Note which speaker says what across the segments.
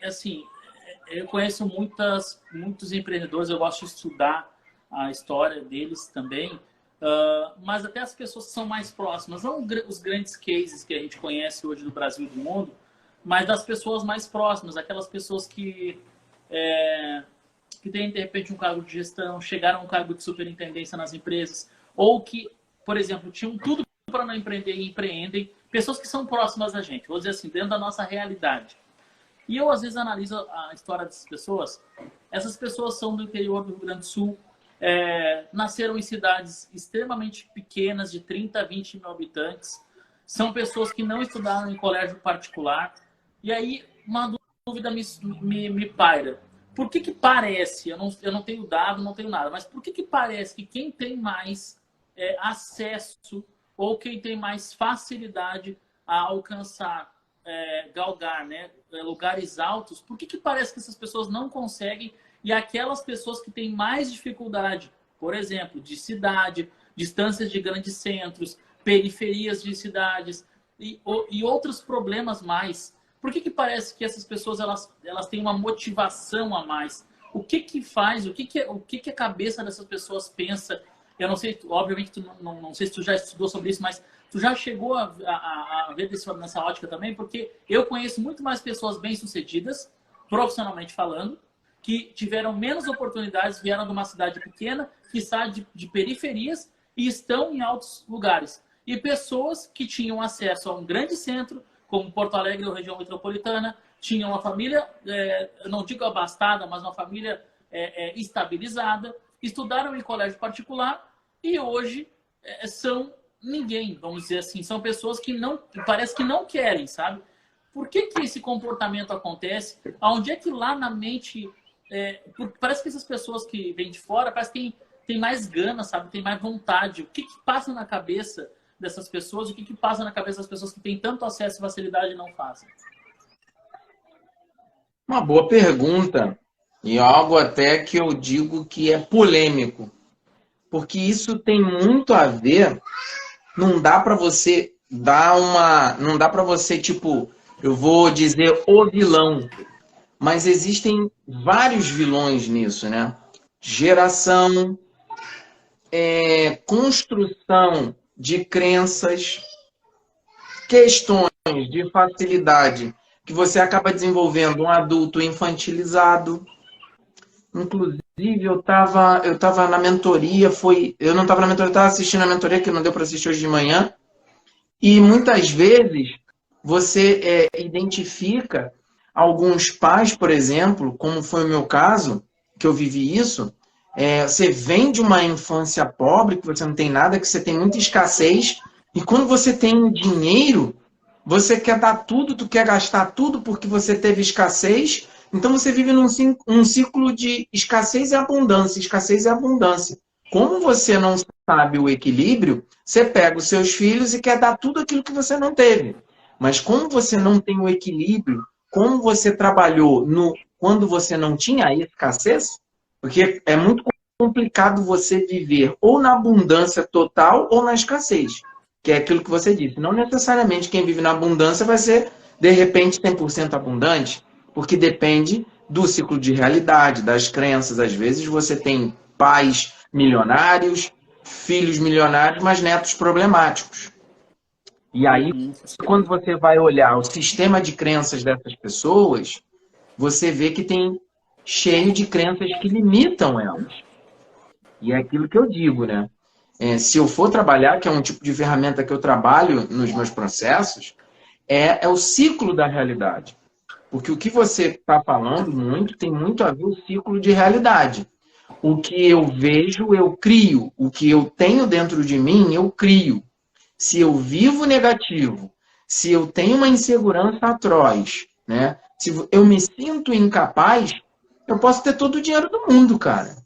Speaker 1: assim, eu conheço muitos empreendedores, eu gosto de estudar a história deles também, mas até as pessoas que são mais próximas, não os grandes cases que a gente conhece hoje do Brasil e do mundo, mas das pessoas mais próximas, aquelas pessoas que têm, de repente, um cargo de gestão, chegaram a um cargo de superintendência nas empresas, ou que, por exemplo, tinham tudo para não empreender e empreendem, pessoas que são próximas a gente, vou dizer assim, dentro da nossa realidade. E eu, às vezes, analiso a história dessas pessoas. Essas pessoas são do interior do Rio Grande do Sul, nasceram em cidades extremamente pequenas, de 30 a 20 mil habitantes. São pessoas que não estudaram em colégio particular. E aí, uma dúvida me paira. Por que parece, eu não tenho dado, não tenho nada, mas por que parece que quem tem mais acesso ou quem tem mais facilidade a alcançar, galgar, né, lugares altos, por que parece que essas pessoas não conseguem e aquelas pessoas que têm mais dificuldade, por exemplo, de cidade, distâncias de grandes centros, periferias de cidades e outros problemas mais, por que parece que essas pessoas elas têm uma motivação a mais? O que faz, o que a cabeça dessas pessoas pensa? Eu não sei, obviamente, não sei se tu já estudou sobre isso, mas tu já chegou a ver nessa ótica também? Porque eu conheço muito mais pessoas bem-sucedidas, profissionalmente falando, que tiveram menos oportunidades, vieram de uma cidade pequena, quiçá de periferias, e estão em altos lugares. E pessoas que tinham acesso a um grande centro, como Porto Alegre ou região metropolitana, tinham uma família, não digo abastada, mas uma família estabilizada, estudaram em colégio particular e hoje são ninguém, vamos dizer assim. São pessoas que parece que não querem, sabe? Por que esse comportamento acontece? Onde é que lá na mente... parece que essas pessoas que vêm de fora, parece que tem mais gana, sabe? Tem mais vontade. O que passa na cabeça dessas pessoas? O que passa na cabeça das pessoas que têm tanto acesso e facilidade e não fazem?
Speaker 2: Uma boa pergunta. E algo até que eu digo que é polêmico. Porque isso tem muito a ver. Não dá para você não dá para você, tipo, eu vou dizer o vilão. Mas existem vários vilões nisso, né? Geração, construção de crenças, questões de facilidade que você acaba desenvolvendo um adulto infantilizado. Inclusive, eu tava na mentoria, eu não estava na mentoria, eu estava assistindo a mentoria, que não deu para assistir hoje de manhã, e muitas vezes você identifica alguns pais, por exemplo, como foi o meu caso, que eu vivi isso, você vem de uma infância pobre, que você não tem nada, que você tem muita escassez, e quando você tem dinheiro, você quer dar tudo, tu quer gastar tudo porque você teve escassez, então você vive num ciclo de escassez e abundância, escassez e abundância. Como você não sabe o equilíbrio, você pega os seus filhos e quer dar tudo aquilo que você não teve. Mas como você não tem o equilíbrio, como você trabalhou quando você não tinha a escassez, porque é muito complicado você viver ou na abundância total ou na escassez, que é aquilo que você disse. Não necessariamente quem vive na abundância vai ser, de repente, 100% abundante, porque depende do ciclo de realidade, das crenças. Às vezes você tem pais milionários, filhos milionários, mas netos problemáticos. E aí, quando você vai olhar o sistema de crenças dessas pessoas, você vê que tem cheio de crenças que limitam elas. E é aquilo que eu digo, né? Se eu for trabalhar, que é um tipo de ferramenta que eu trabalho nos meus processos, é o ciclo da realidade. Porque o que você está falando tem muito a ver com o ciclo de realidade. O que eu vejo, eu crio. O que eu tenho dentro de mim, eu crio. Se eu vivo negativo, se eu tenho uma insegurança atroz, né? Se eu me sinto incapaz, eu posso ter todo o dinheiro do mundo, cara.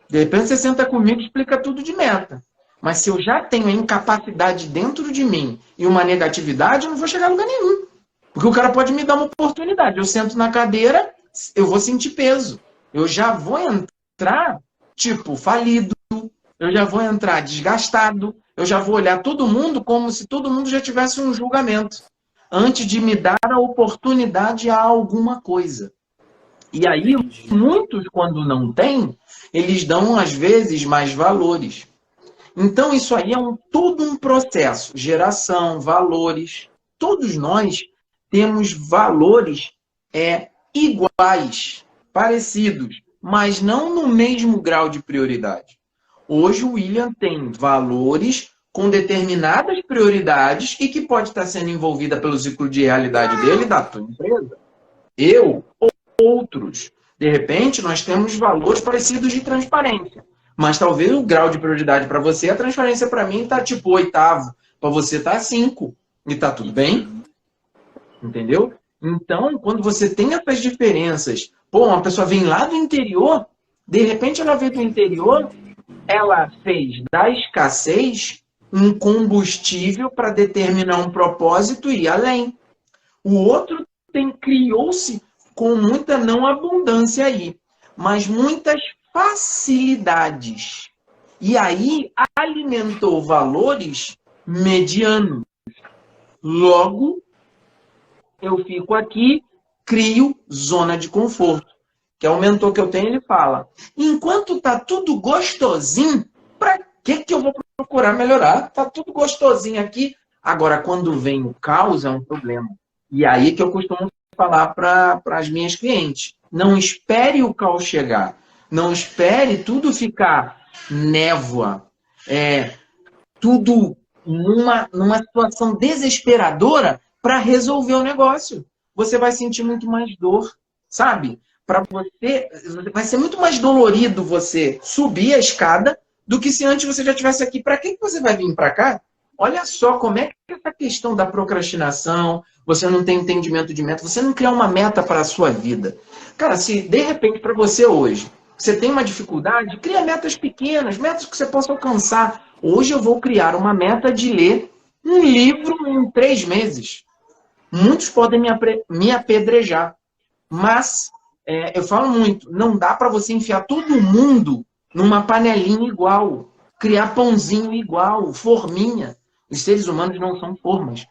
Speaker 2: De repente você senta comigo e explica tudo de meta. Mas se eu já tenho a incapacidade dentro de mim e uma negatividade, eu não vou chegar a lugar nenhum. Porque o cara pode me dar uma oportunidade. Eu sento na cadeira, eu vou sentir peso. Eu já vou entrar, tipo, falido. Eu já vou entrar desgastado. Eu já vou olhar todo mundo como se todo mundo já tivesse um julgamento. antes de me dar a oportunidade a alguma coisa. E aí, muitos, quando não têm, eles dão, às vezes, mais valores. Então, isso aí é todo um processo. Geração, valores. Todos nós temos valores iguais, parecidos, mas não no mesmo grau de prioridade. Hoje, o William tem valores com determinadas prioridades e que pode estar sendo envolvida pelo ciclo de realidade dele e da tua empresa. Eu, outros. De repente, nós temos valores parecidos de transparência. Mas talvez o grau de prioridade para você, a transparência para mim está tipo 8º, para você está 5. E está tudo bem? Entendeu? Então, quando você tem essas diferenças, pô, uma pessoa vem lá do interior, de repente ela veio do interior, ela fez da escassez um combustível para determinar um propósito e ir além. O outro criou-se com muita não abundância aí, mas muitas facilidades. E aí alimentou valores medianos. Logo, eu fico aqui, crio zona de conforto. Que é o mentor que eu tenho, ele fala, enquanto tá tudo gostosinho, para que eu vou procurar melhorar? Tá tudo gostosinho aqui. Agora, quando vem o caos, é um problema. E aí que eu costumo falar para as minhas clientes. Não espere o caos chegar. Não espere tudo ficar névoa. Tudo numa situação desesperadora para resolver o negócio. Você vai sentir muito mais dor, sabe? Para você, vai ser muito mais dolorido você subir a escada do que se antes você já estivesse aqui. Para que você vai vir para cá? Olha só como é que essa questão da procrastinação, você não tem entendimento de meta, você não criar uma meta para a sua vida. Cara, se de repente para você hoje, você tem uma dificuldade, cria metas pequenas, metas que você possa alcançar. Hoje eu vou criar uma meta de ler um livro em 3 meses. Muitos podem me apedrejar, mas eu falo muito, não dá para você enfiar todo mundo numa panelinha igual, criar pãozinho igual, forminha. Os seres humanos não são formas.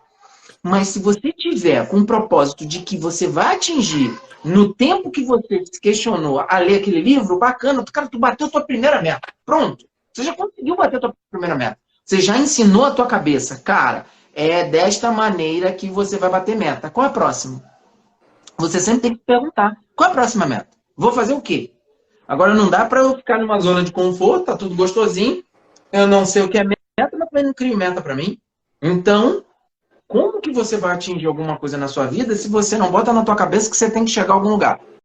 Speaker 2: Mas se você tiver com o propósito de que você vai atingir no tempo que você se questionou a ler aquele livro, bacana, cara, tu bateu a tua primeira meta. Pronto. Você já conseguiu bater a tua primeira meta. Você já ensinou a tua cabeça. Cara, é desta maneira que você vai bater meta. Qual é a próxima? Você sempre tem que perguntar. Qual é a próxima meta? Vou fazer o quê? Agora não dá para eu ficar numa zona de conforto, tá tudo gostosinho. Eu não sei o que é meta, mas também não crio meta para mim. Então, como que você vai atingir alguma coisa na sua vida se você não bota na tua cabeça que você tem que chegar a algum lugar?